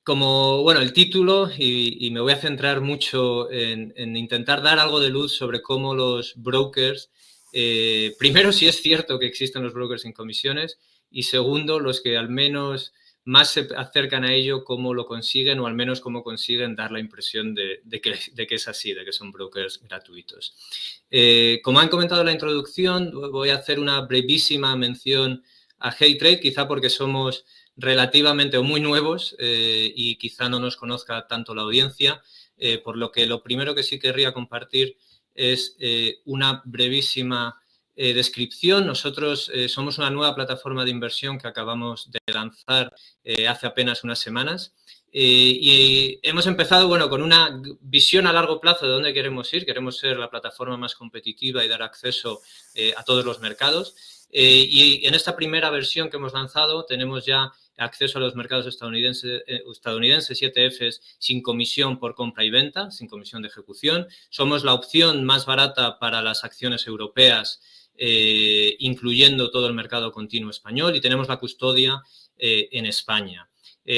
Como, bueno, el título, y me voy a centrar mucho en intentar dar algo de luz sobre cómo los brokers, primero, si es cierto que existen los brokers sin comisiones, y segundo, los que al menos más se acercan a ello, cómo lo consiguen, o al menos cómo consiguen dar la impresión de que es así, de que son brokers gratuitos. Como han comentado en la introducción, voy a hacer una brevísima mención a HeyTrade, quizá porque somos relativamente o muy nuevos y quizá no nos conozca tanto la audiencia, por lo que lo primero que sí querría compartir es una brevísima descripción. Nosotros somos una nueva plataforma de inversión que acabamos de lanzar hace apenas unas semanas. Y hemos empezado, bueno, con una visión a largo plazo de dónde queremos ir. Queremos ser la plataforma más competitiva y dar acceso a todos los mercados. Y en esta primera versión que hemos lanzado tenemos ya acceso a los mercados estadounidenses y ETFs sin comisión por compra y venta, sin comisión de ejecución. Somos la opción más barata para las acciones europeas, incluyendo todo el mercado continuo español, y tenemos la custodia en España.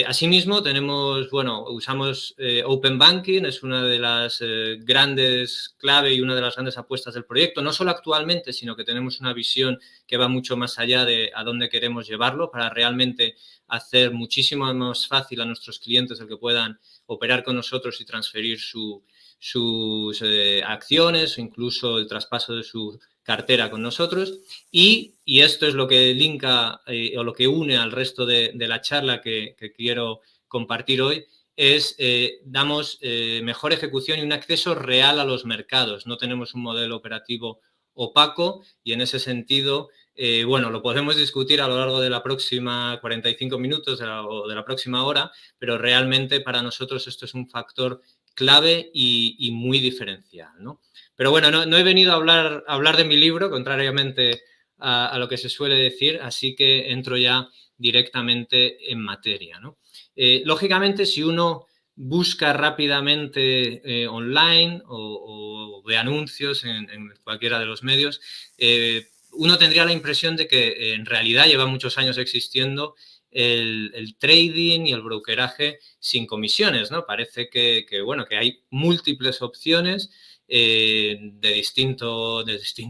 Asimismo, tenemos, bueno, usamos Open Banking, es una de las grandes clave y una de las grandes apuestas del proyecto, no solo actualmente, sino que tenemos una visión que va mucho más allá de a dónde queremos llevarlo para realmente hacer muchísimo más fácil a nuestros clientes el que puedan operar con nosotros y transferir sus acciones o incluso el traspaso de su cartera con nosotros. Y esto es lo que linka o lo que une al resto de la charla que quiero compartir hoy, es damos mejor ejecución y un acceso real a los mercados. No tenemos un modelo operativo opaco y en ese sentido, bueno, lo podemos discutir a lo largo de la próxima 45 minutos o de la próxima hora, pero realmente para nosotros esto es un factor clave y muy diferencial, ¿no? Pero bueno, no he venido a hablar de mi libro, contrariamente a lo que se suele decir, así que entro ya directamente en materia, ¿no? Lógicamente, si uno busca rápidamente online o ve anuncios en cualquiera de los medios, uno tendría la impresión de que en realidad lleva muchos años existiendo el trading y el brokeraje sin comisiones, ¿no? Parece bueno, que hay múltiples opciones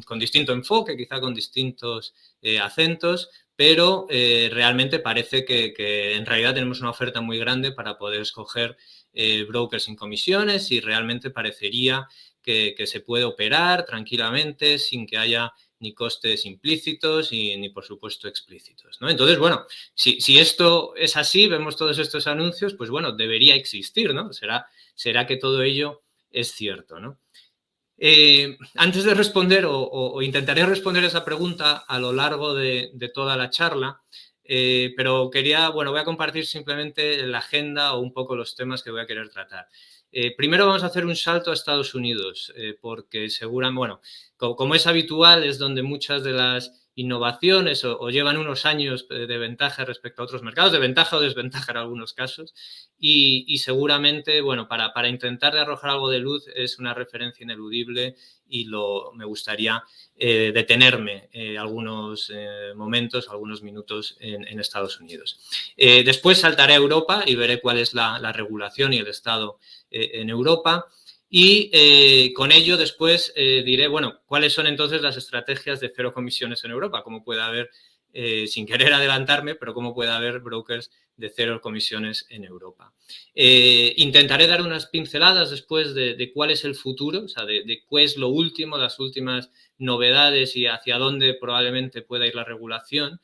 con distinto enfoque, quizá con distintos acentos, pero realmente parece que en realidad tenemos una oferta muy grande para poder escoger brokers sin comisiones y realmente parecería que se puede operar tranquilamente sin que haya ni costes implícitos ni por supuesto explícitos, ¿no? Entonces, bueno, si esto es así, vemos todos estos anuncios, pues bueno, debería existir, ¿no? Será que todo ello es cierto, ¿no? Antes de responder, o intentaré responder esa pregunta a lo largo de toda la charla, pero voy a compartir simplemente la agenda o un poco los temas que voy a querer tratar. Primero vamos a hacer un salto a Estados Unidos, porque como es habitual, es donde muchas de las innovaciones o llevan unos años de ventaja respecto a otros mercados, de ventaja o desventaja en algunos casos, y seguramente, bueno, para intentar de arrojar algo de luz es una referencia ineludible y me gustaría detenerme algunos momentos, algunos minutos en Estados Unidos. Después saltaré a Europa y veré cuál es la regulación y el estado en Europa. Y con ello después diré, bueno, cuáles son entonces las estrategias de cero comisiones en Europa, cómo puede haber, sin querer adelantarme, pero cómo puede haber brokers de cero comisiones en Europa. Intentaré dar unas pinceladas después de cuál es el futuro, o sea, de cuál es lo último, las últimas novedades y hacia dónde probablemente pueda ir la regulación.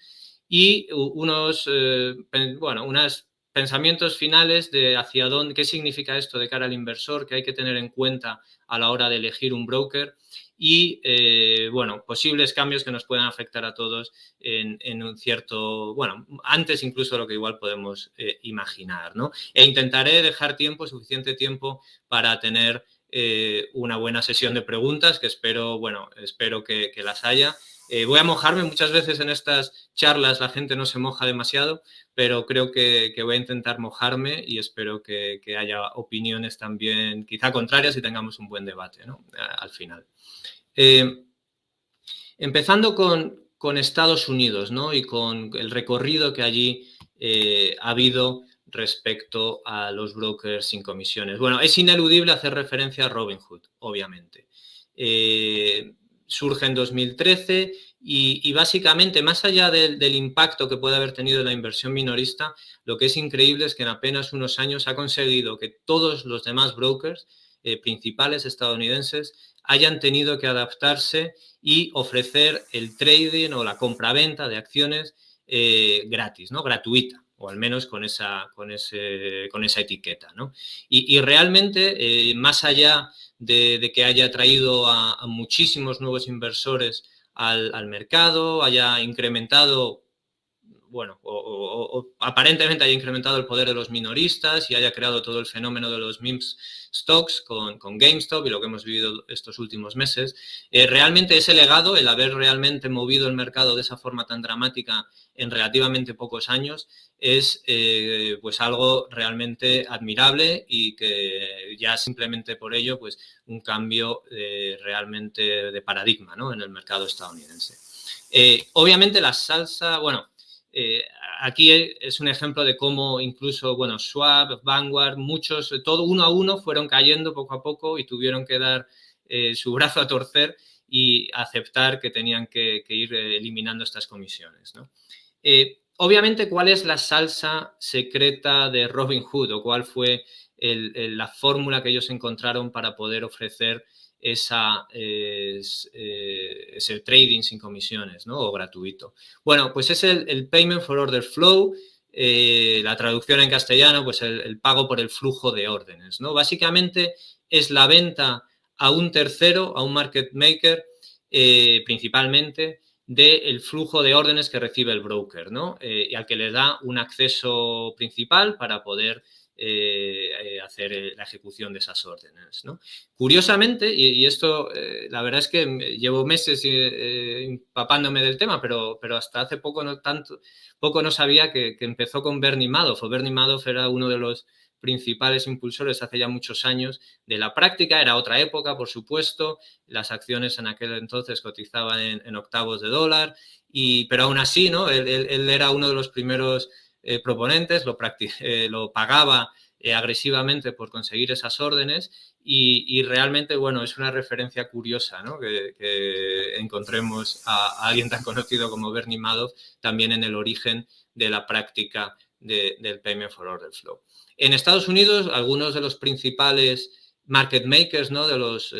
Y unos pensamientos finales de hacia dónde, qué significa esto de cara al inversor, qué hay que tener en cuenta a la hora de elegir un broker y, posibles cambios que nos puedan afectar a todos en un cierto, antes incluso de lo que igual podemos imaginar, ¿no? E intentaré dejar suficiente tiempo para tener una buena sesión de preguntas que espero que las haya. Voy a mojarme muchas veces en estas charlas, la gente no se moja demasiado, pero creo que voy a intentar mojarme y espero que haya opiniones también quizá contrarias y tengamos un buen debate, ¿no? Al final. Empezando con Estados Unidos, ¿no? Y con el recorrido que allí ha habido respecto a los brokers sin comisiones. Bueno, es ineludible hacer referencia a Robinhood, obviamente. Surge en 2013 y básicamente, más allá del impacto que puede haber tenido la inversión minorista, lo que es increíble es que en apenas unos años ha conseguido que todos los demás brokers principales estadounidenses hayan tenido que adaptarse y ofrecer el trading o la compraventa de acciones gratis, ¿no? Gratuita, o al menos con esa etiqueta, ¿no? Y realmente, más allá de que haya traído a muchísimos nuevos inversores al mercado, haya incrementado, bueno, o aparentemente haya incrementado el poder de los minoristas y haya creado todo el fenómeno de los meme stocks con GameStop y lo que hemos vivido estos últimos meses, realmente ese legado, el haber realmente movido el mercado de esa forma tan dramática en relativamente pocos años, es pues algo realmente admirable y que ya simplemente por ello pues un cambio realmente de paradigma, ¿no?, en el mercado estadounidense. Obviamente la salsa, bueno, aquí es un ejemplo de cómo incluso, bueno, Schwab, Vanguard, muchos, todo uno a uno fueron cayendo poco a poco y tuvieron que dar su brazo a torcer y aceptar que tenían que ir eliminando estas comisiones, ¿no? Obviamente, ¿cuál es la salsa secreta de Robinhood o cuál fue la fórmula que ellos encontraron para poder ofrecer ese trading sin comisiones, ¿no?, o gratuito? Bueno, pues es el Payment for Order Flow, la traducción en castellano, pues el pago por el flujo de órdenes, ¿no? Básicamente es la venta a un tercero, a un market maker, principalmente, del flujo de órdenes que recibe el broker, ¿no? Y al que le da un acceso principal para poder hacer la ejecución de esas órdenes, ¿no? Curiosamente, y esto la verdad es que llevo meses empapándome del tema, pero hasta hace poco no sabía que empezó con Bernie Madoff. Bernie Madoff era uno de los principales impulsores hace ya muchos años de la práctica. Era otra época, por supuesto, las acciones en aquel entonces cotizaban en octavos de dólar, pero aún así, ¿no?, él era uno de los primeros proponentes, lo pagaba agresivamente por conseguir esas órdenes y realmente, bueno, es una referencia curiosa, ¿no?, que encontremos a alguien tan conocido como Bernie Madoff también en el origen de la práctica del Payment for Order Flow. En Estados Unidos, algunos de los principales market makers, ¿no?, de los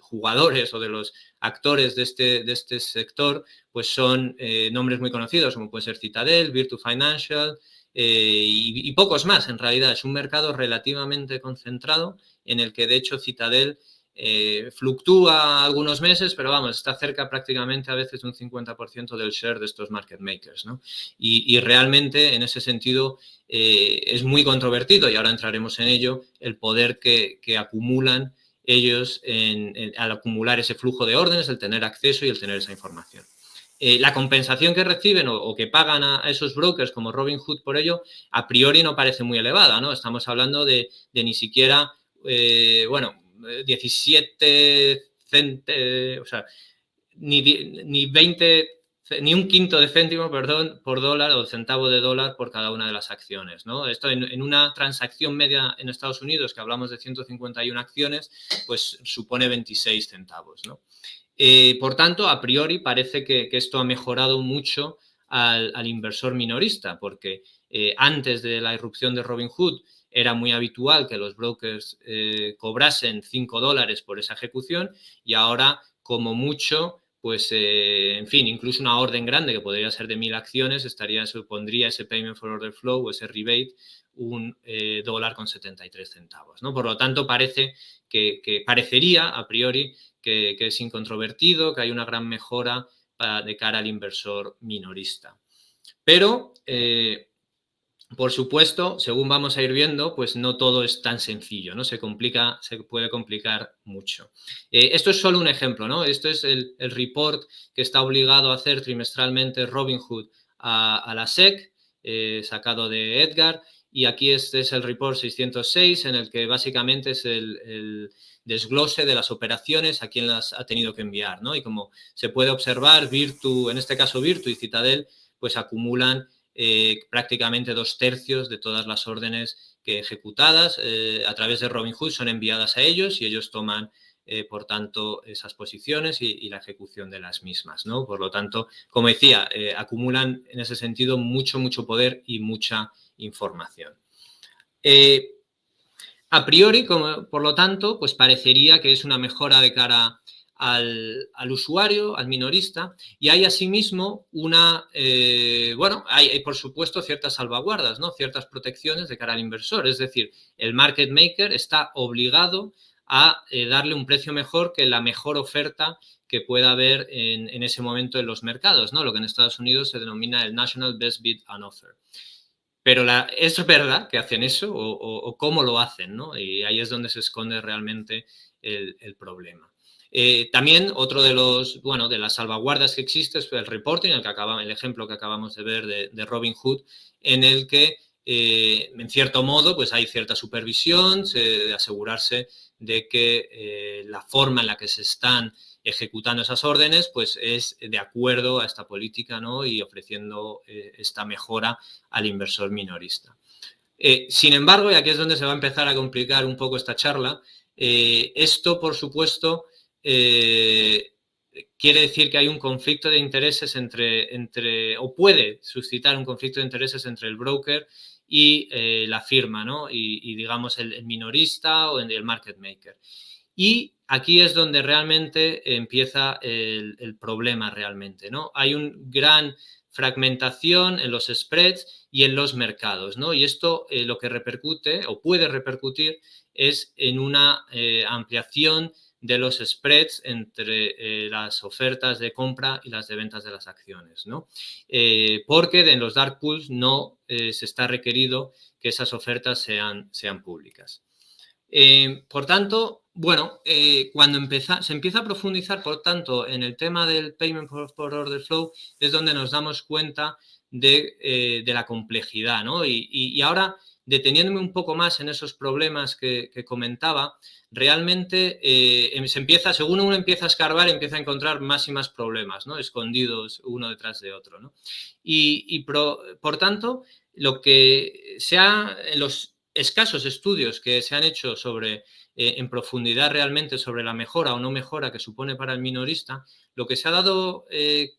jugadores o de los actores de este sector, pues son nombres muy conocidos, como puede ser Citadel, Virtu Financial y pocos más, en realidad. Es un mercado relativamente concentrado en el que, de hecho, Citadel fluctúa algunos meses, pero vamos, está cerca prácticamente a veces de un 50% del share de estos market makers, ¿no? Y realmente, en ese sentido, es muy controvertido, y ahora entraremos en ello, el poder que acumulan ellos al acumular ese flujo de órdenes, el tener acceso y el tener esa información. La compensación que reciben o que pagan a esos brokers como Robinhood por ello, a priori no parece muy elevada, ¿no? Estamos hablando de ni siquiera, bueno, 17 centavos, o sea, ni 20, ni un quinto de céntimo, perdón, por dólar o centavo de dólar por cada una de las acciones, ¿no? Esto en una transacción media en Estados Unidos, que hablamos de 151 acciones, pues supone 26 centavos, ¿no? Por tanto, a priori parece que esto ha mejorado mucho al inversor minorista, porque antes de la irrupción de Robinhood era muy habitual que los brokers cobrasen $5 por esa ejecución y ahora, como mucho, pues, en fin, incluso una orden grande que podría ser de 1.000 acciones supondría ese Payment for Order Flow o ese rebate un $1.73, ¿no? Por lo tanto, parecería a priori que es incontrovertido, que hay una gran mejora de cara al inversor minorista. Pero, por supuesto, según vamos a ir viendo, pues no todo es tan sencillo, ¿no? Se puede complicar mucho. Esto es solo un ejemplo, ¿no? Esto es el report que está obligado a hacer trimestralmente Robinhood a la SEC, sacado de Edgar, y aquí este es el report 606, en el que básicamente es el desglose de las operaciones a quien las ha tenido que enviar, ¿no? Y como se puede observar, en este caso Virtu y Citadel, pues acumulan prácticamente 2/3 de todas las órdenes que ejecutadas a través de Robinhood son enviadas a ellos y ellos toman, por tanto, esas posiciones y la ejecución de las mismas, ¿no? Por lo tanto, como decía, acumulan en ese sentido mucho poder y mucha información. A priori, por lo tanto, pues parecería que es una mejora de cara al usuario, al minorista, y hay asimismo hay por supuesto ciertas salvaguardas, ¿no? Ciertas protecciones de cara al inversor, es decir, el market maker está obligado a darle un precio mejor que la mejor oferta que pueda haber en ese momento en los mercados, ¿no? Lo que en Estados Unidos se denomina el National Best Bid and Offer. Pero ¿es verdad que hacen eso o cómo lo hacen, ¿no? Y ahí es donde se esconde realmente el problema. También otro de las salvaguardas que existe es el reporting, el ejemplo que acabamos de ver de Robinhood, en el que, en cierto modo, pues hay cierta supervisión de asegurarse de que la forma en la que se están ejecutando esas órdenes, pues es de acuerdo a esta política, ¿no? Y ofreciendo esta mejora al inversor minorista. Sin embargo, y aquí es donde se va a empezar a complicar un poco esta charla, esto, por supuesto, quiere decir que hay un conflicto de intereses o puede suscitar un conflicto de intereses entre el broker y la firma, ¿no? Y digamos, el minorista o el market maker. Y aquí es donde realmente empieza el problema realmente, ¿no? Hay una gran fragmentación en los spreads y en los mercados, ¿no? Y esto lo que repercute o puede repercutir es en una ampliación de los spreads entre las ofertas de compra y las de ventas de las acciones, ¿no? Porque en los dark pools no se está requerido que esas ofertas sean públicas. Por tanto, cuando se empieza a profundizar, por tanto, en el tema del Payment for Order Flow, es donde nos damos cuenta de la complejidad, ¿no? Y ahora, deteniéndome un poco más en esos problemas que comentaba, realmente según uno empieza a escarbar, empieza a encontrar más y más problemas, ¿no? Escondidos uno detrás de otro, ¿no? Por tanto, lo que en los escasos estudios que se han hecho en profundidad realmente sobre la mejora o no mejora que supone para el minorista, lo que se ha dado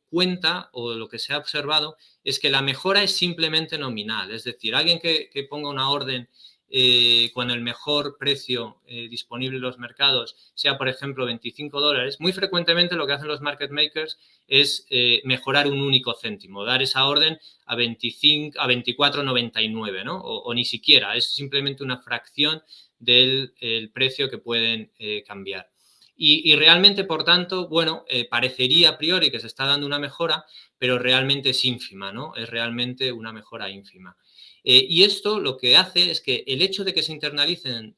cuenta o lo que se ha observado es que la mejora es simplemente nominal. Es decir, alguien que ponga una orden con el mejor precio disponible en los mercados, sea por ejemplo $25, muy frecuentemente lo que hacen los market makers es mejorar un único céntimo, dar esa orden a 24,99, ¿no? O ni siquiera, es simplemente una fracción del precio que pueden cambiar. Y realmente, por tanto, parecería a priori que se está dando una mejora, pero realmente es ínfima, ¿no? Es realmente una mejora ínfima. Y esto lo que hace es que el hecho de que se internalicen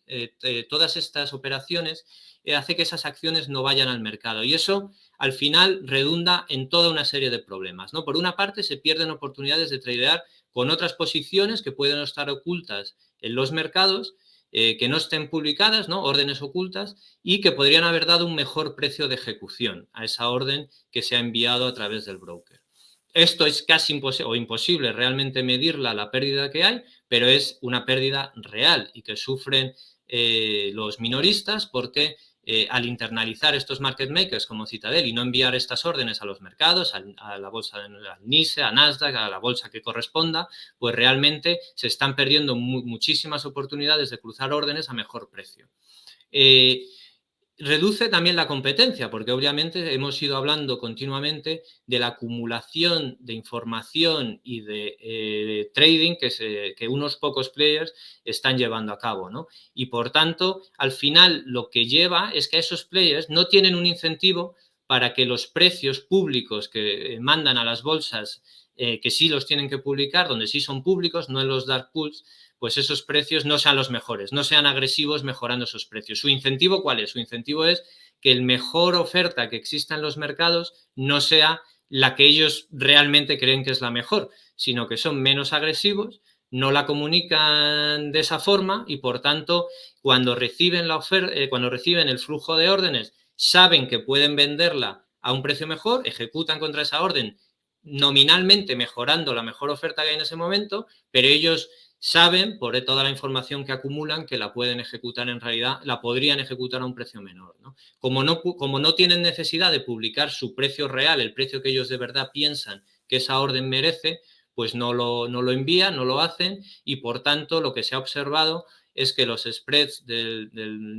todas estas operaciones hace que esas acciones no vayan al mercado. Y eso, al final, redunda en toda una serie de problemas, ¿no? Por una parte, se pierden oportunidades de tradear con otras posiciones que pueden estar ocultas en los mercados, que no estén publicadas, ¿no? Órdenes ocultas, y que podrían haber dado un mejor precio de ejecución a esa orden que se ha enviado a través del broker. Esto es casi imposible realmente medirla, la pérdida que hay, pero es una pérdida real y que sufren los minoristas porque al internalizar estos market makers como Citadel y no enviar estas órdenes a los mercados, a la bolsa, al NYSE, a Nasdaq, a la bolsa que corresponda, pues realmente se están perdiendo muchísimas oportunidades de cruzar órdenes a mejor precio. Reduce también la competencia, porque obviamente hemos ido hablando continuamente de la acumulación de información y de trading que unos pocos players están llevando a cabo, ¿no? Y por tanto, al final lo que lleva es que esos players no tienen un incentivo para que los precios públicos que mandan a las bolsas, que sí los tienen que publicar, donde sí son públicos, no en los dark pools, pues esos precios no sean los mejores, no sean agresivos mejorando esos precios. ¿Su incentivo cuál es? Su incentivo es que el mejor oferta que exista en los mercados no sea la que ellos realmente creen que es la mejor, sino que son menos agresivos, no la comunican de esa forma y, por tanto, cuando reciben cuando reciben el flujo de órdenes, saben que pueden venderla a un precio mejor, ejecutan contra esa orden nominalmente mejorando la mejor oferta que hay en ese momento, pero ellos saben, por toda la información que acumulan, que la pueden ejecutar en realidad, la podrían ejecutar a un precio menor, ¿no? Como no tienen necesidad de publicar su precio real, el precio que ellos de verdad piensan que esa orden merece, pues no lo envían, no lo hacen, y por tanto lo que se ha observado es que los spreads del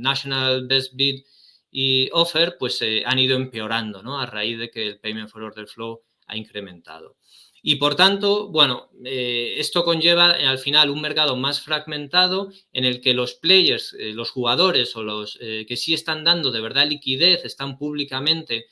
National Best Bid y Offer pues han ido empeorando, ¿no? A raíz de que el Payment for Order Flow ha incrementado. Y por tanto, bueno, esto conlleva al final un mercado más fragmentado en el que los players, los jugadores o los que sí están dando de verdad liquidez, están públicamente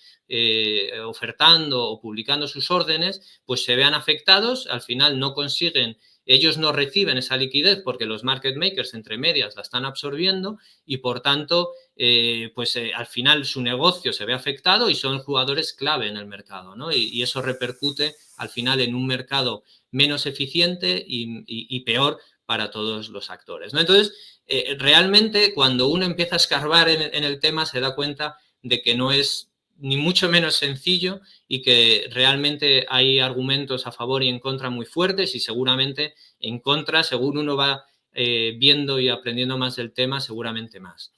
ofertando o publicando sus órdenes, pues se vean afectados, al final no consiguen, ellos no reciben esa liquidez porque los market makers entre medias la están absorbiendo y por tanto al final su negocio se ve afectado y son jugadores clave en el mercado, ¿no? Y eso repercute al final en un mercado menos eficiente y peor para todos los actores, ¿no? Entonces, realmente cuando uno empieza a escarbar en el tema se da cuenta de que no es ni mucho menos sencillo y que realmente hay argumentos a favor y en contra muy fuertes y seguramente en contra, según uno va viendo y aprendiendo más del tema, seguramente más.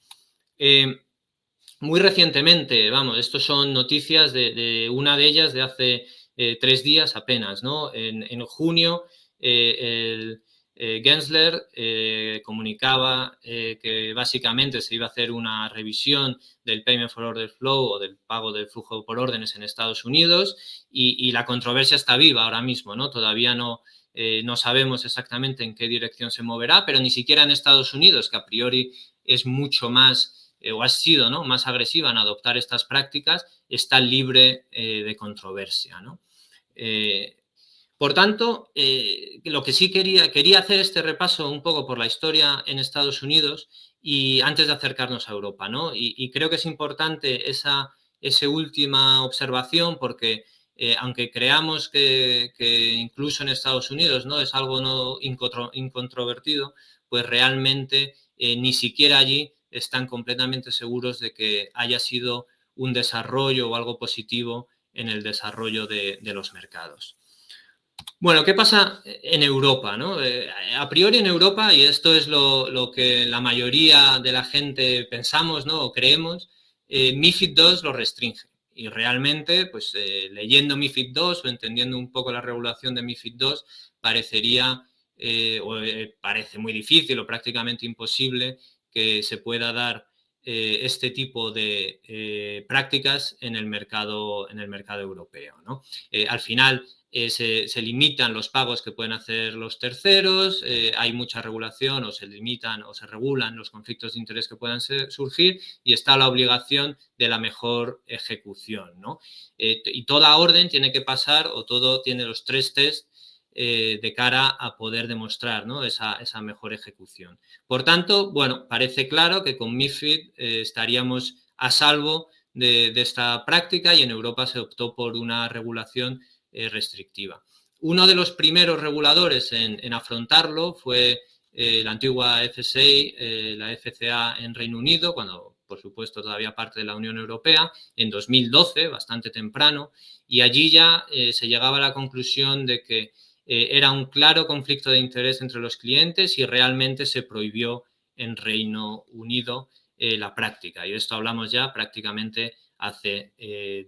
Muy recientemente, vamos, estos son noticias de una de ellas de hace 3 días apenas, ¿no? En junio, Gensler comunicaba que básicamente se iba a hacer una revisión del Payment for Order Flow o del pago del flujo por órdenes en Estados Unidos y la controversia está viva ahora mismo, ¿no? Todavía no sabemos exactamente en qué dirección se moverá, pero ni siquiera en Estados Unidos, que a priori es mucho más o ha sido, ¿no?, más agresiva en adoptar estas prácticas, está libre de controversia, ¿no? Por tanto, lo que sí quería hacer este repaso un poco por la historia en Estados Unidos y antes de acercarnos a Europa, ¿no? Y creo que es importante esa última observación porque aunque creamos que incluso en Estados Unidos, ¿no?, es algo no incontrovertido, pues realmente ni siquiera allí están completamente seguros de que haya sido un desarrollo o algo positivo en el desarrollo de los mercados. Bueno, ¿qué pasa en Europa, ¿no? A priori en Europa, y esto es lo que la mayoría de la gente pensamos, ¿no?, o creemos, MiFID II lo restringe. Y realmente, pues leyendo MiFID II o entendiendo un poco la regulación de MiFID II, parecería, parece muy difícil o prácticamente imposible que se pueda dar este tipo de prácticas en el mercado europeo, ¿no? Al final se limitan los pagos que pueden hacer los terceros, hay mucha regulación o se limitan o se regulan los conflictos de interés que puedan surgir y está la obligación de la mejor ejecución, ¿no? Y toda orden tiene que pasar o todo tiene los 3 test de cara a poder demostrar, ¿no?, esa mejor ejecución. Por tanto, bueno, parece claro que con MiFID estaríamos a salvo de esta práctica y en Europa se optó por una regulación restrictiva. Uno de los primeros reguladores en afrontarlo fue la antigua FSA, la FCA en Reino Unido, cuando por supuesto todavía parte de la Unión Europea, en 2012, bastante temprano, y allí ya se llegaba a la conclusión de que era un claro conflicto de interés entre los clientes y realmente se prohibió en Reino Unido la práctica. Y de esto hablamos ya prácticamente hace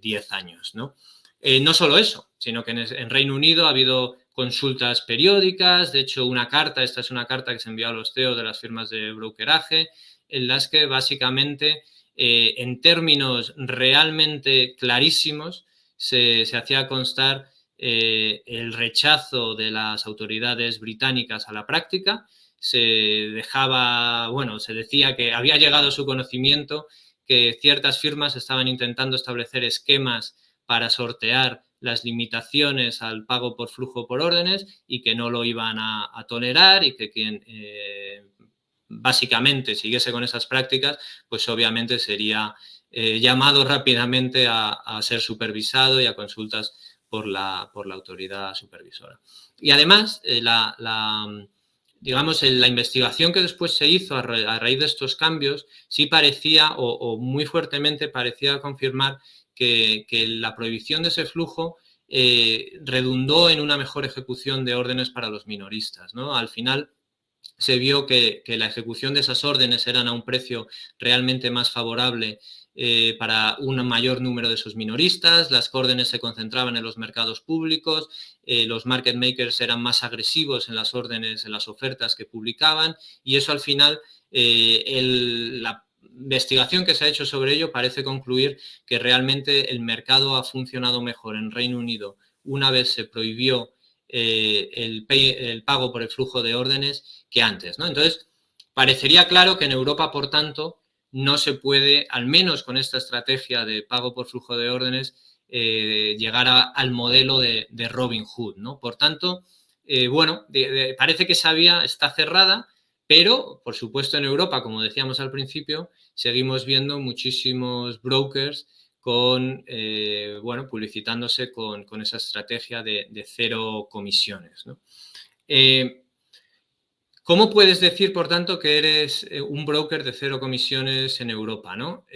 10 años, ¿no? No solo eso, sino que en Reino Unido ha habido consultas periódicas, de hecho esta es una carta que se envió a los CEO de las firmas de brokeraje, en las que básicamente en términos realmente clarísimos se hacía constar el rechazo de las autoridades británicas a la práctica, se decía que había llegado a su conocimiento que ciertas firmas estaban intentando establecer esquemas para sortear las limitaciones al pago por flujo por órdenes y que no lo iban a tolerar y que quien básicamente siguiese con esas prácticas, pues obviamente sería llamado rápidamente a ser supervisado y a consultas por la autoridad supervisora. Y además, digamos, la investigación que después se hizo a raíz de estos cambios sí parecía, o muy fuertemente parecía confirmar que la prohibición de ese flujo redundó en una mejor ejecución de órdenes para los minoristas, ¿no? Al final se vio que la ejecución de esas órdenes eran a un precio realmente más favorable para un mayor número de esos minoristas, las órdenes se concentraban en los mercados públicos, los market makers eran más agresivos en las órdenes, en las ofertas que publicaban, y eso al final, la investigación que se ha hecho sobre ello parece concluir que realmente el mercado ha funcionado mejor en Reino Unido una vez se prohibió el pago por el flujo de órdenes que antes, ¿no? Entonces, parecería claro que en Europa, por tanto, no se puede, al menos con esta estrategia de pago por flujo de órdenes, llegar al modelo de Robin Hood, ¿no? Por tanto, bueno, parece que esa vía está cerrada, pero, por supuesto, en Europa, como decíamos al principio, seguimos viendo muchísimos brokers con, bueno, publicitándose con esa estrategia de cero comisiones, ¿no? ¿Cómo puedes decir, por tanto, que eres un broker de cero comisiones en Europa, ¿no?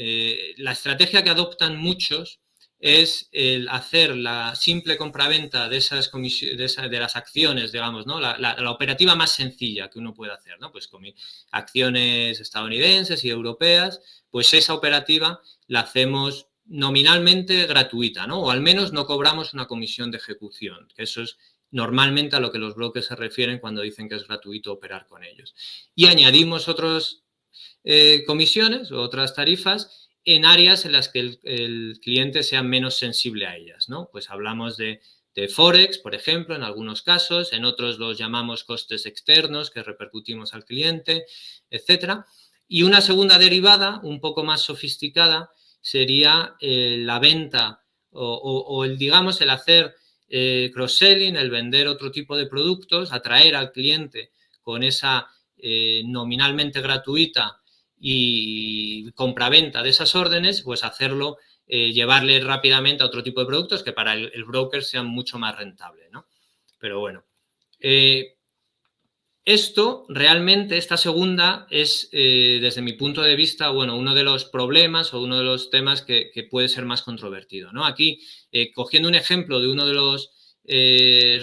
La estrategia que adoptan muchos es el hacer la simple compraventa de esas comisiones, de las acciones, digamos, ¿no? La operativa más sencilla que uno puede hacer, ¿no? Pues con acciones estadounidenses y europeas, pues esa operativa la hacemos nominalmente gratuita, ¿no? O al menos no cobramos una comisión de ejecución, que eso es normalmente a lo que los brokers se refieren cuando dicen que es gratuito operar con ellos. Y añadimos otras comisiones o otras tarifas en áreas en las que el cliente sea menos sensible a ellas, ¿no? Pues hablamos de Forex, por ejemplo, en algunos casos, en otros los llamamos costes externos que repercutimos al cliente, etcétera. Y una segunda derivada, un poco más sofisticada, sería la venta o el, digamos, el hacer cross-selling, el vender otro tipo de productos, atraer al cliente con esa nominalmente gratuita y compraventa de esas órdenes, pues hacerlo, llevarle rápidamente a otro tipo de productos que para el broker sean mucho más rentables, ¿no? Pero bueno, esto realmente, esta segunda es, desde mi punto de vista, bueno, uno de los problemas o uno de los temas que puede ser más controvertido, ¿no? Aquí, cogiendo un ejemplo de uno de los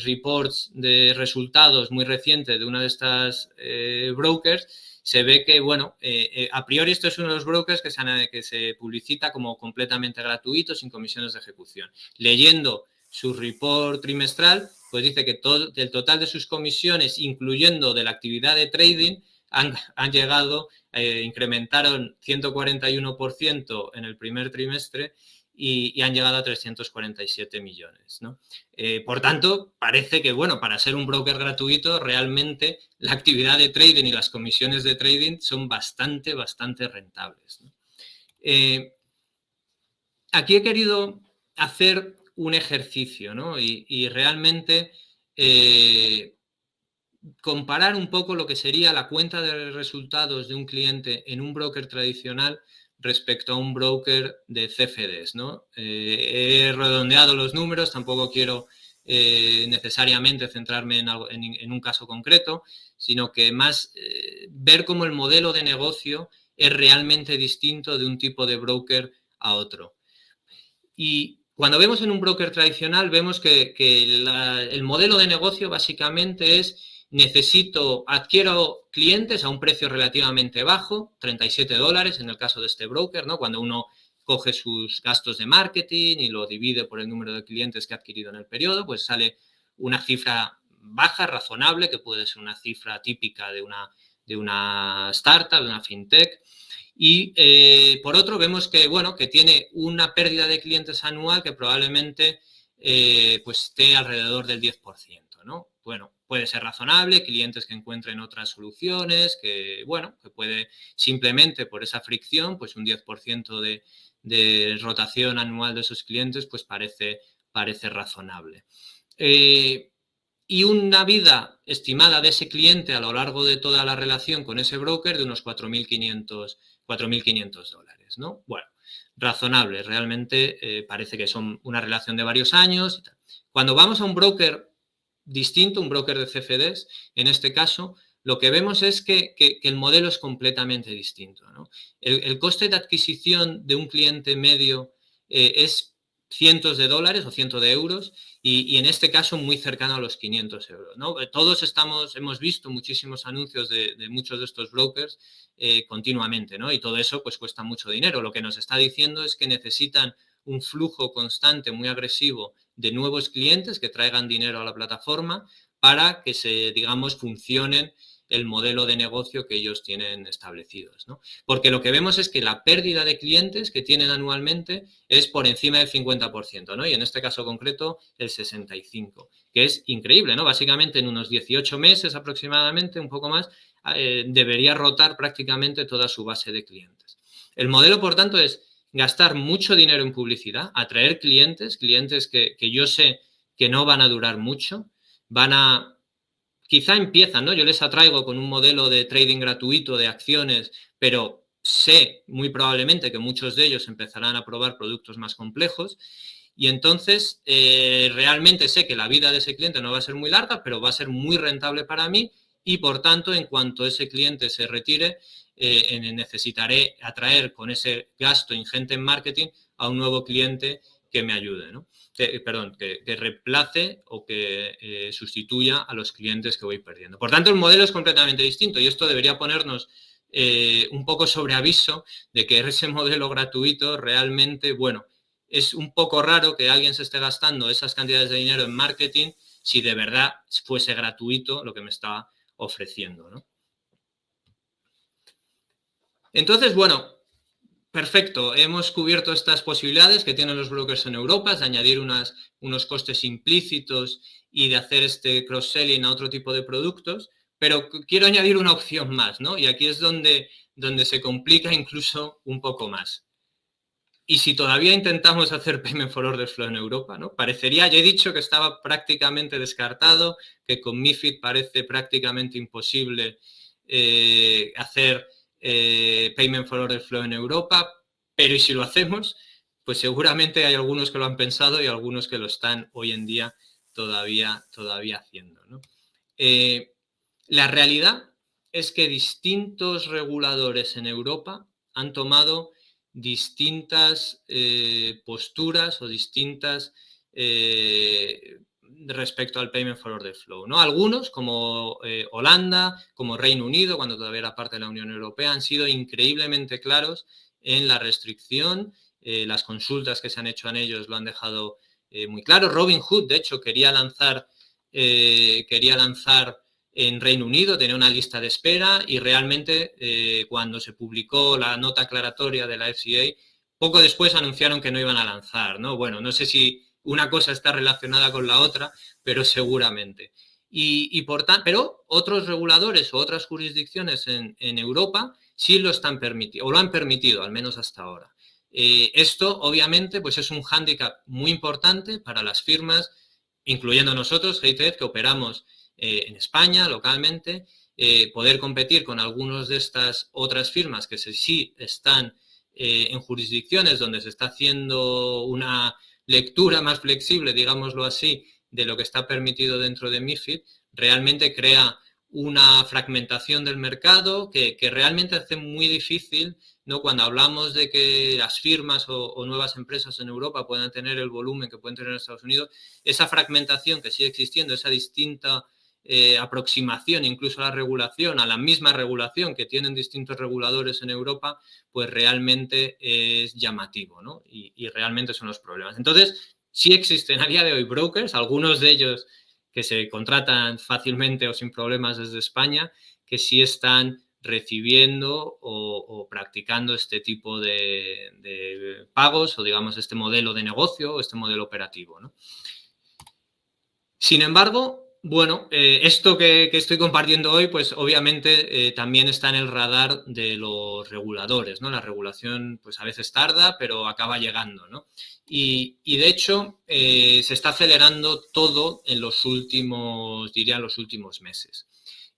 reports de resultados muy recientes de una de estas brokers, se ve que, bueno, a priori esto es uno de los brokers que se publicita como completamente gratuito, sin comisiones de ejecución. Leyendo su report trimestral, pues dice que el total de sus comisiones, incluyendo de la actividad de trading, han llegado, incrementaron 141% en el primer trimestre y han llegado a 347 millones, ¿no? Por tanto, parece que, bueno, para ser un broker gratuito, realmente la actividad de trading y las comisiones de trading son bastante rentables, ¿no? Aquí he querido hacer un ejercicio, ¿no? Y realmente comparar un poco lo que sería la cuenta de resultados de un cliente en un broker tradicional respecto a un broker de CFDs, ¿no? He redondeado los números, tampoco quiero necesariamente centrarme en un caso concreto, sino que más ver cómo el modelo de negocio es realmente distinto de un tipo de broker a otro. Y cuando vemos en un broker tradicional, vemos que el modelo de negocio básicamente es: adquiero clientes a un precio relativamente bajo, $37 en el caso de este broker, ¿no? Cuando uno coge sus gastos de marketing y lo divide por el número de clientes que ha adquirido en el periodo, pues sale una cifra baja, razonable, que puede ser una cifra típica de una startup, de una fintech. Y por otro, vemos que, bueno, que tiene una pérdida de clientes anual que probablemente pues esté alrededor del 10%, ¿no? Bueno, puede ser razonable, clientes que encuentren otras soluciones, que, bueno, que puede simplemente por esa fricción, pues un 10% de rotación anual de esos clientes, pues parece razonable. Y una vida estimada de ese cliente a lo largo de toda la relación con ese broker de unos $4.500, ¿no? Bueno, razonable, realmente parece que son una relación de varios años. Cuando vamos a un broker distinto, un broker de CFDs, en este caso, lo que vemos es que el modelo es completamente distinto, ¿no? El coste de adquisición de un cliente medio es cientos de dólares o cientos de euros y en este caso muy cercano a los 500 euros, ¿no? Todos hemos visto muchísimos anuncios de muchos de estos brokers continuamente, ¿no? Y todo eso pues cuesta mucho dinero. Lo que nos está diciendo es que necesitan un flujo constante, muy agresivo, de nuevos clientes que traigan dinero a la plataforma para que digamos, funcionen el modelo de negocio que ellos tienen establecidos, ¿no? Porque lo que vemos es que la pérdida de clientes que tienen anualmente es por encima del 50%, ¿no? Y en este caso concreto, el 65%, que es increíble, ¿no? Básicamente en unos 18 meses aproximadamente, un poco más, debería rotar prácticamente toda su base de clientes. El modelo, por tanto, es gastar mucho dinero en publicidad, atraer clientes que yo sé que no van a durar mucho, quizá empiezan, ¿no? Yo les atraigo con un modelo de trading gratuito de acciones, pero sé muy probablemente que muchos de ellos empezarán a probar productos más complejos y entonces realmente sé que la vida de ese cliente no va a ser muy larga, pero va a ser muy rentable para mí y por tanto en cuanto ese cliente se retire necesitaré atraer con ese gasto ingente en marketing a un nuevo cliente que me ayude, ¿no? Que reemplace o que sustituya a los clientes que voy perdiendo. Por tanto, el modelo es completamente distinto y esto debería ponernos un poco sobre aviso de que ese modelo gratuito realmente, bueno, es un poco raro que alguien se esté gastando esas cantidades de dinero en marketing si de verdad fuese gratuito lo que me está ofreciendo, ¿no? Entonces, bueno, perfecto, hemos cubierto estas posibilidades que tienen los brokers en Europa, de añadir unos costes implícitos y de hacer este cross-selling a otro tipo de productos, pero quiero añadir una opción más, ¿no? Y aquí es donde se complica incluso un poco más. Y si todavía intentamos hacer Payment for Order Flow en Europa, ¿no? Parecería, ya he dicho que estaba prácticamente descartado, que con MiFID parece prácticamente imposible hacer Payment for Order Flow en Europa, pero ¿y si lo hacemos? Pues seguramente hay algunos que lo han pensado y algunos que lo están hoy en día todavía haciendo, ¿no? La realidad es que distintos reguladores en Europa han tomado distintas posturas o distintas respecto al Payment for Order Flow, ¿no? Algunos, como Holanda, como Reino Unido, cuando todavía era parte de la Unión Europea, han sido increíblemente claros en la restricción. Las consultas que se han hecho en ellos lo han dejado muy claro. Robinhood, de hecho, quería lanzar en Reino Unido, tenía una lista de espera y realmente cuando se publicó la nota aclaratoria de la FCA, poco después anunciaron que no iban a lanzar, ¿no? Bueno, no sé si una cosa está relacionada con la otra, pero seguramente. Pero otros reguladores o otras jurisdicciones en Europa sí lo están permitiendo, o lo han permitido, al menos hasta ahora. Esto, obviamente, pues es un hándicap muy importante para las firmas, incluyendo nosotros, GTF, que operamos en España, localmente, poder competir con algunas de estas otras firmas que sí están en jurisdicciones donde se está haciendo una lectura más flexible, digámoslo así, de lo que está permitido dentro de MiFID, realmente crea una fragmentación del mercado que realmente hace muy difícil, ¿no? Cuando hablamos de que las firmas o nuevas empresas en Europa puedan tener el volumen que pueden tener en Estados Unidos, esa fragmentación que sigue existiendo, esa distinta aproximación incluso a la regulación, a la misma regulación que tienen distintos reguladores en Europa, pues realmente es llamativo, ¿no? Y realmente son los problemas. Entonces, sí existen a día de hoy brokers, algunos de ellos que se contratan fácilmente o sin problemas desde España, que sí están recibiendo o practicando este tipo de pagos o, digamos, este modelo de negocio o este modelo operativo, ¿no? Sin embargo, bueno, esto que estoy compartiendo hoy, pues obviamente también está en el radar de los reguladores, ¿no? La regulación, pues a veces tarda, pero acaba llegando, ¿no? Y de hecho, se está acelerando todo en los últimos, diría, los últimos meses.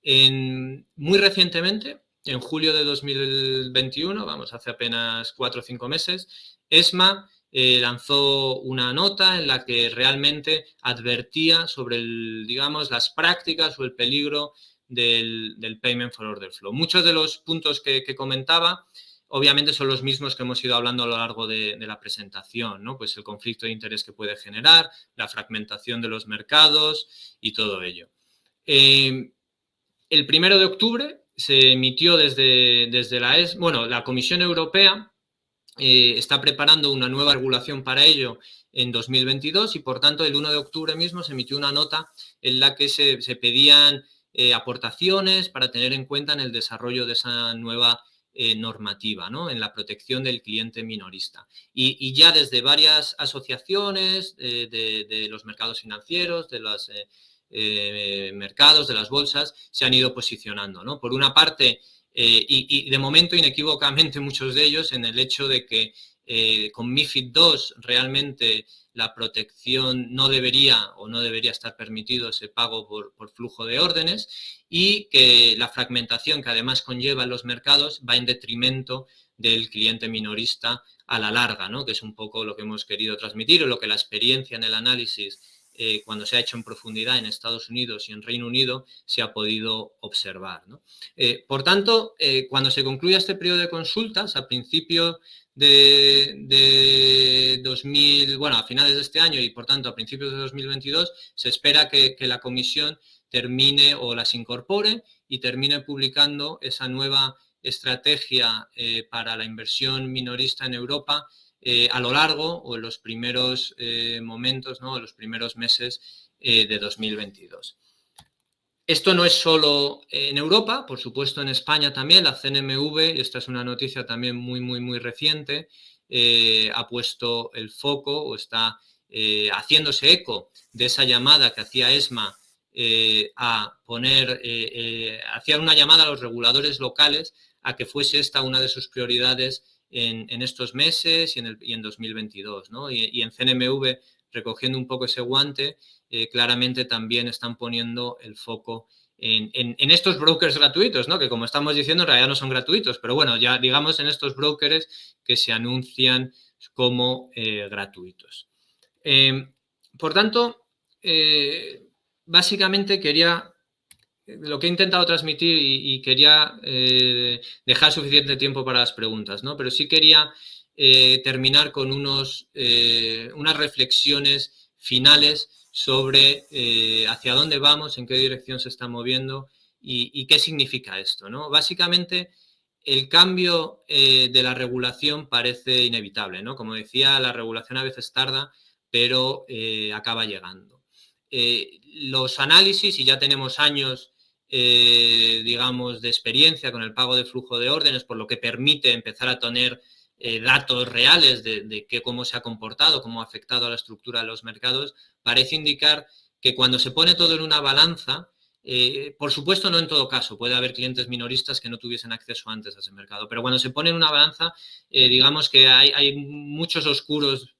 Muy recientemente, en julio de 2021, vamos, hace apenas 4 o 5 meses, ESMA lanzó una nota en la que realmente advertía sobre, digamos, las prácticas o el peligro del Payment for Order Flow. Muchos de los puntos que comentaba obviamente son los mismos que hemos ido hablando a lo largo de la presentación, ¿no? Pues el conflicto de interés que puede generar, la fragmentación de los mercados y todo ello. El 1 de octubre se emitió desde la Comisión Europea está preparando una nueva regulación para ello en 2022 y, por tanto, el 1 de octubre mismo se emitió una nota en la que se pedían aportaciones para tener en cuenta en el desarrollo de esa nueva normativa, ¿no? En la protección del cliente minorista. Y ya desde varias asociaciones de los mercados financieros, de los mercados, de las bolsas, se han ido posicionando, ¿no? Por una parte, y de momento inequívocamente muchos de ellos en el hecho de que con MiFID II realmente la protección no debería estar permitido ese pago por flujo de órdenes y que la fragmentación que además conlleva en los mercados va en detrimento del cliente minorista a la larga, ¿no? Que es un poco lo que hemos querido transmitir o lo que la experiencia en el análisis cuando se ha hecho en profundidad en Estados Unidos y en Reino Unido se ha podido observar, ¿no? Por tanto, cuando se concluya este periodo de consultas, a principio de 2000, bueno, a finales de este año y por tanto a principios de 2022, se espera que la comisión termine o las incorpore y termine publicando esa nueva estrategia para la inversión minorista en Europa a lo largo o en los primeros momentos, ¿no? En los primeros meses de 2022. Esto no es solo en Europa, por supuesto en España también, la CNMV, y esta es una noticia también muy reciente, ha puesto el foco o está haciéndose eco de esa llamada que hacía ESMA hacía una llamada a los reguladores locales a que fuese esta una de sus prioridades en estos meses y en 2022, ¿no? Y en CNMV, recogiendo un poco ese guante, claramente también están poniendo el foco en estos brokers gratuitos, ¿no? Que como estamos diciendo en realidad no son gratuitos, pero bueno, ya digamos en estos brokers que se anuncian como gratuitos. Por tanto, básicamente lo que he intentado transmitir y quería dejar suficiente tiempo para las preguntas, ¿no? Pero sí quería terminar con unas reflexiones finales sobre hacia dónde vamos, en qué dirección se está moviendo y qué significa esto, ¿no? Básicamente, el cambio de la regulación parece inevitable, ¿no? Como decía, la regulación a veces tarda, pero acaba llegando. Los análisis, y ya tenemos años digamos, de experiencia con el pago de flujo de órdenes, por lo que permite empezar a tener datos reales de cómo se ha comportado, cómo ha afectado a la estructura de los mercados, parece indicar que cuando se pone todo en una balanza, por supuesto no en todo caso, puede haber clientes minoristas que no tuviesen acceso antes a ese mercado, pero cuando se pone en una balanza, digamos que hay muchos oscuros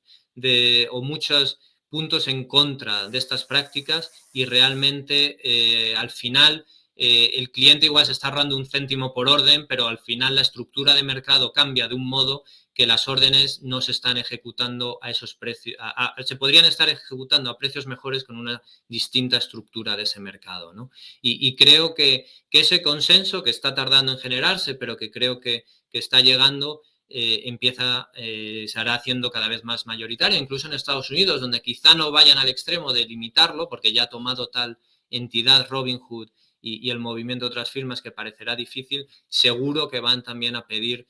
o muchos puntos en contra de estas prácticas y realmente al final el cliente igual se está ahorrando un céntimo por orden, pero al final la estructura de mercado cambia de un modo que las órdenes no se están ejecutando a esos precios, se podrían estar ejecutando a precios mejores con una distinta estructura de ese mercado, ¿no? Y creo que ese consenso que está tardando en generarse, pero que creo que está llegando, se hará haciendo cada vez más mayoritaria, incluso en Estados Unidos, donde quizá no vayan al extremo de limitarlo, porque ya ha tomado tal entidad Robinhood y el movimiento de otras firmas que parecerá difícil, seguro que van también a pedir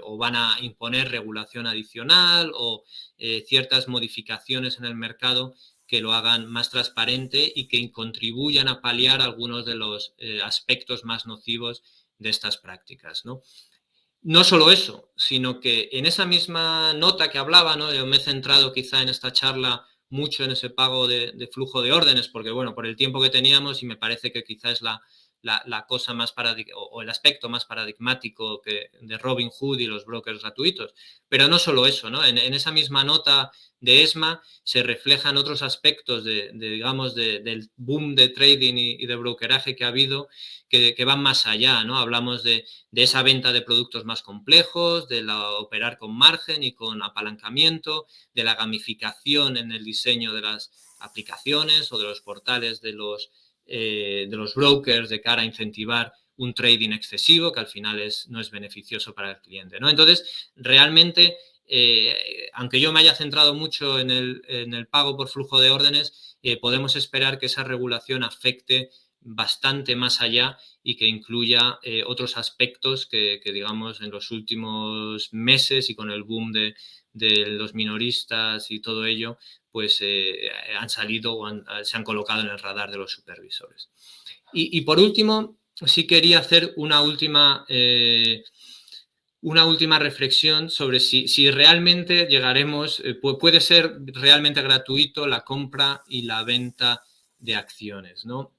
o van a imponer regulación adicional o ciertas modificaciones en el mercado que lo hagan más transparente y que contribuyan a paliar algunos de los aspectos más nocivos de estas prácticas, ¿no? No solo eso, sino que en esa misma nota que hablaba, ¿no? Yo me he centrado quizá en esta charla mucho en ese pago de flujo de órdenes, porque bueno, por el tiempo que teníamos y me parece que quizá es la cosa más o el aspecto más paradigmático de Robinhood y los brokers gratuitos. Pero no solo eso, ¿no? En esa misma nota de ESMA se reflejan otros aspectos digamos, del boom de trading y de brokeraje que ha habido que van más allá, ¿no? Hablamos de esa venta de productos más complejos, de operar con margen y con apalancamiento, de la gamificación en el diseño de las aplicaciones o de los portales de los brokers de cara a incentivar un trading excesivo que al final no es beneficioso para el cliente, ¿no? Entonces, realmente, aunque yo me haya centrado mucho en el pago por flujo de órdenes, podemos esperar que esa regulación afecte bastante más allá y que incluya otros aspectos que, digamos, en los últimos meses y con el boom de los minoristas y todo ello, pues han salido o se han colocado en el radar de los supervisores. Y por último, sí quería hacer una última reflexión sobre si realmente llegaremos, puede ser realmente gratuito la compra y la venta de acciones, ¿no?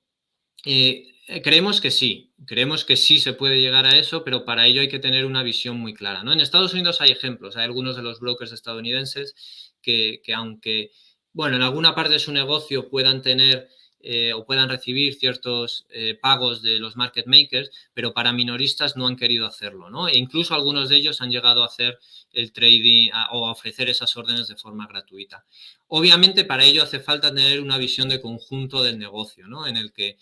Creemos que sí se puede llegar a eso, pero para ello hay que tener una visión muy clara, ¿no? En Estados Unidos hay ejemplos, hay algunos de los brokers estadounidenses que aunque, bueno, en alguna parte de su negocio puedan tener o puedan recibir ciertos pagos de los market makers, pero para minoristas no han querido hacerlo, ¿no? E incluso algunos de ellos han llegado a hacer el trading o a ofrecer esas órdenes de forma gratuita. Obviamente, para ello hace falta tener una visión de conjunto del negocio, ¿no? En el que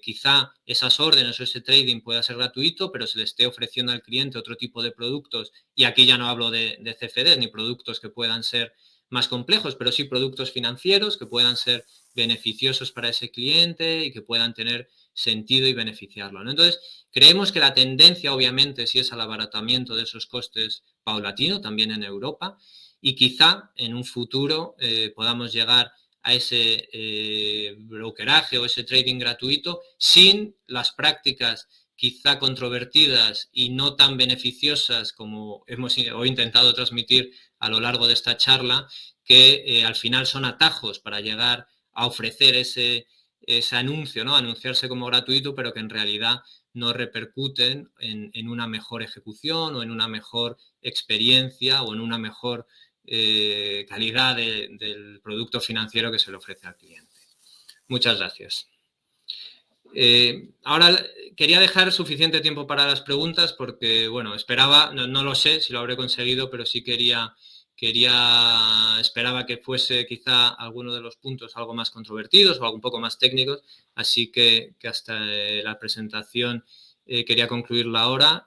quizá esas órdenes o ese trading pueda ser gratuito, pero se le esté ofreciendo al cliente otro tipo de productos, y aquí ya no hablo de CFDs ni productos que puedan ser más complejos, pero sí productos financieros que puedan ser beneficiosos para ese cliente y que puedan tener sentido y beneficiarlo, ¿no? Entonces, creemos que la tendencia, obviamente, sí es al abaratamiento de esos costes paulatino, también en Europa, y quizá en un futuro podamos llegar a ese brokeraje o ese trading gratuito sin las prácticas quizá controvertidas y no tan beneficiosas como hemos intentado transmitir a lo largo de esta charla, que al final son atajos para llegar a ofrecer ese anuncio, ¿no? Anunciarse como gratuito, pero que en realidad no repercuten en una mejor ejecución o en una mejor experiencia o en una mejor calidad del producto financiero que se le ofrece al cliente. Muchas gracias. Ahora quería dejar suficiente tiempo para las preguntas porque, bueno, esperaba, no lo sé si lo habré conseguido, pero sí esperaba que fuese quizá alguno de los puntos algo más controvertidos o algo un poco más técnicos, así que hasta la presentación quería concluirla ahora.